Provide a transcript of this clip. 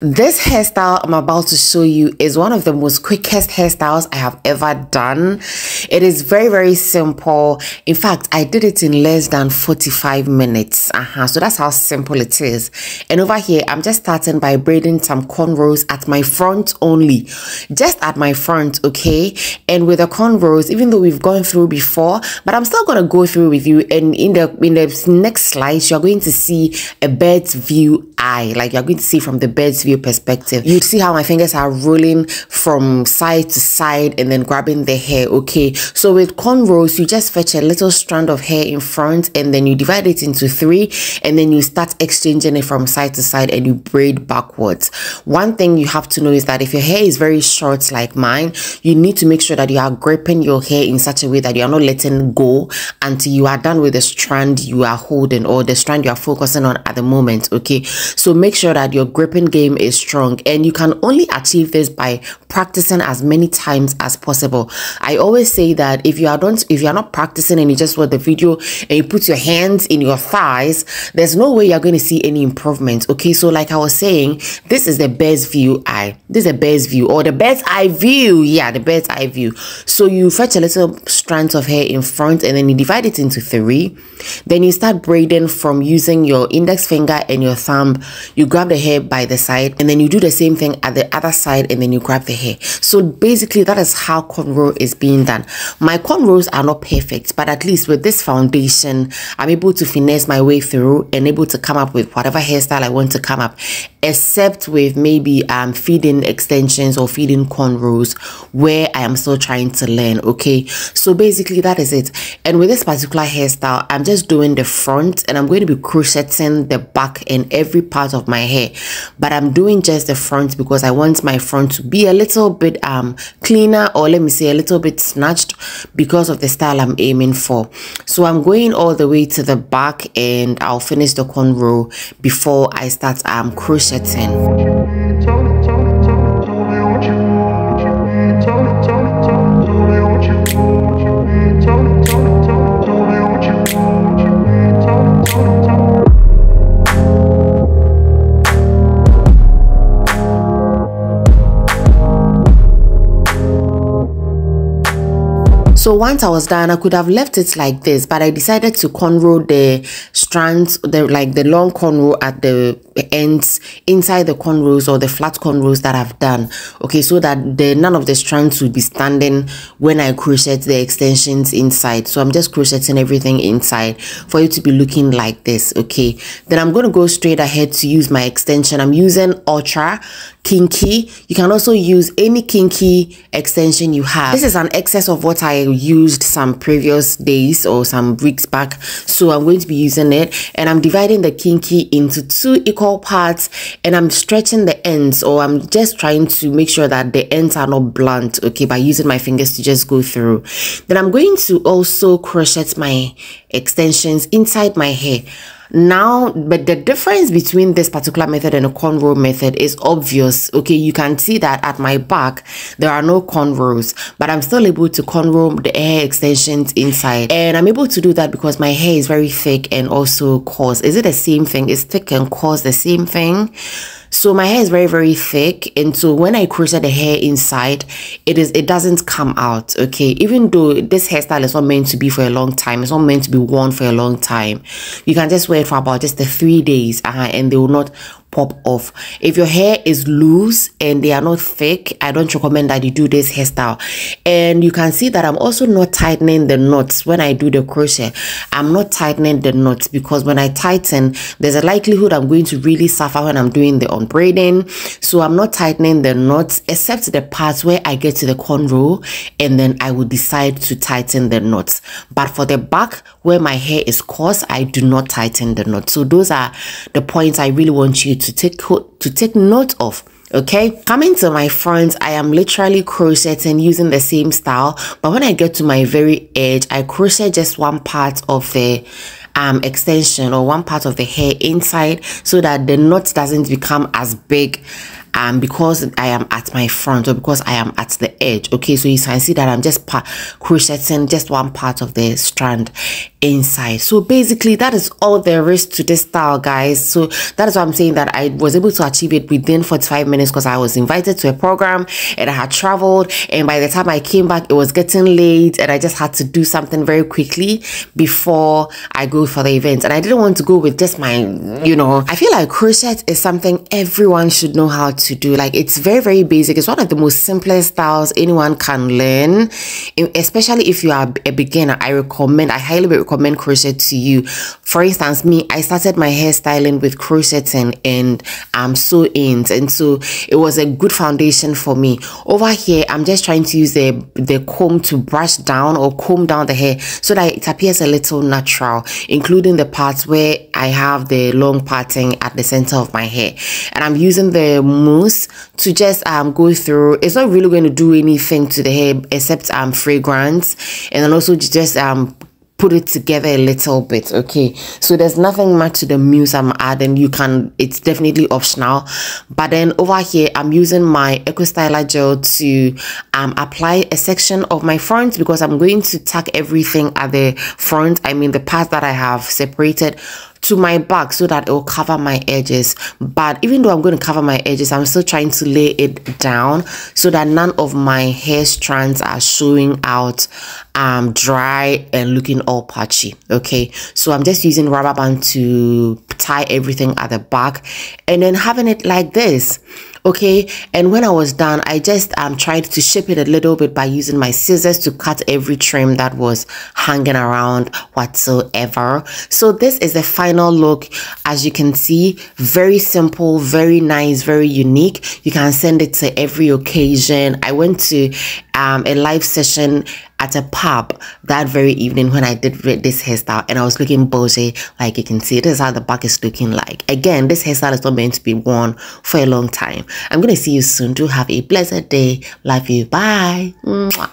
This hairstyle I'm about to show you is one of the most quickest hairstyles I have ever done. It is very simple. In fact, I did it in less than 45 minutes. So that's how simple it is. And over here, I'm just starting by braiding some cornrows at my front only. Just at my front, okay? And with the cornrows, even though we've gone through before, but I'm still going to go through with you. And in the next slide, you're going to see a bird's view eye. Like you're going to see from the bird's view perspective. You see how my fingers are rolling from side to side and then grabbing the hair. Okay, so with cornrows, you just fetch a little strand of hair in front and then you divide it into 3 and then you start exchanging it from side to side and you braid backwards. One thing you have to know is that if your hair is very short like mine, you need to make sure that you are gripping your hair in such a way that you are not letting go until you are done with the strand you are holding or the strand you are focusing on at the moment. Okay, so make sure that your gripping game is strong, and you can only achieve this by practicing as many times as possible. I always say that if you are not practicing and you just watch the video and you put your hands in your thighs, there's no way you're going to see any improvement. Okay, so like I was saying, this is the bird's view eye. This is a bird's view or the bird's eye view. Yeah, the bird's eye view. So you fetch a little strands of hair in front and then you divide it into 3. Then you start braiding from using your index finger and your thumb. You grab the hair by the side and then you do the same thing at the other side and then you grab the hair. So basically that is how cornrow is being done. My cornrows are not perfect, but at least with this foundation I'm able to finesse my way through and able to come up with whatever hairstyle I want to come up, except with maybe feeding extensions or feeding cornrows where I am still trying to learn. Okay, so basically that is it. And with this particular hairstyle, I'm just doing the front and I'm going to be crocheting the back and every part of my hair, but I'm doing just the front because I want my front to be a little bit cleaner, or let me say a little bit snatched, because of the style I'm aiming for. So I'm going all the way to the back and I'll finish the cornrow before I start crocheting. So once I was done, I could have left it like this, but I decided to cornrow the strands, the long cornrow at the ends inside the cornrows or the flat cornrows that I've done. Okay, so that none of the strands would be standing when I crochet the extensions inside. So I'm just crocheting everything inside for it to be looking like this. Okay, then I'm going to go straight ahead to use my extension. I'm using outre kinky. You can also use any kinky extension you have. This is an excess of what I used some previous days or some weeks back, so I'm going to be using it, and I'm dividing the kinky into 2 equal parts and I'm stretching the ends, or I'm just trying to make sure that the ends are not blunt, okay, by using my fingers to just go through. Then I'm going to also crochet my extensions inside my hair. Now, but the difference between this particular method and a cornrow method is obvious. Okay, you can see that at my back there are no cornrows, but I'm still able to cornrow the hair extensions inside, and I'm able to do that because my hair is very thick and also coarse. Is it the same thing? Is thick and coarse the same thing? So my hair is very thick, and so when I crochet the hair inside, it doesn't come out. Okay, even though this hairstyle is not meant to be for a long time, it's not meant to be worn for a long time, you can just wear it for about just the 3 days and they will not pop off. If your hair is loose and they are not thick, I don't recommend that you do this hairstyle. And you can see that I'm also not tightening the knots when I do the crochet. I'm not tightening the knots because when I tighten, there's a likelihood I'm going to really suffer when I'm doing the unbraiding. So I'm not tightening the knots except the parts where I get to the cornrow, and then I will decide to tighten the knots. But for the back where my hair is coarse, I do not tighten the knots. So those are the points I really want you to take note of. Okay, coming to my front, I am literally crocheting using the same style, but when I get to my very edge, I crochet just one part of the extension or one part of the hair inside so that the knot doesn't become as big because I am at my front, or because I am at the edge. Okay, so you can see that I'm just crocheting just one part of the strand inside. So basically that is all there is to this style, guys. So that is why I'm saying that I was able to achieve it within 45 minutes, because I was invited to a program and I had traveled, and by the time I came back it was getting late, and I just had to do something very quickly before I go for the event. And I didn't want to go with just my, you know, I feel like crochet is something everyone should know how to do. Like, it's very, very basic. It's one of the most simplest styles anyone can learn, especially if you are a beginner. I highly recommend crochet to you. For instance, me, I started my hairstyling with crocheting and sew-ins, and so it was a good foundation for me. Over here, I'm just trying to use the comb to brush down or comb down the hair so that it appears a little natural, including the parts where I have the long parting at the center of my hair. And I'm using the mousse to just go through. It's not really going to do anything to the hair except fragrance, and then also just put it together a little bit. Okay, so there's nothing much to the mousse I'm adding. It's definitely optional. But then over here, I'm using my Eco Styler gel to apply a section of my front, because I'm going to tack everything at the front, I mean the parts that I have separated, to my back, so that it will cover my edges. But even though I'm going to cover my edges, I'm still trying to lay it down so that none of my hair strands are showing out dry and looking all patchy. Okay, so I'm just using rubber band to tie everything at the back, and then having it like this. Okay, and when I was done, I just tried to shape it a little bit by using my scissors to cut every trim that was hanging around whatsoever. So this is the final look. As you can see, very simple, very nice, very unique. You can send it to every occasion. I went to a live session at a pub that very evening when I did this hairstyle, and I was looking bougie. Like you can see, this is how the back is looking like. Again, this hairstyle is not meant to be worn for a long time. I'm gonna see you soon. Do have a blessed day. Love you. Bye. Mwah.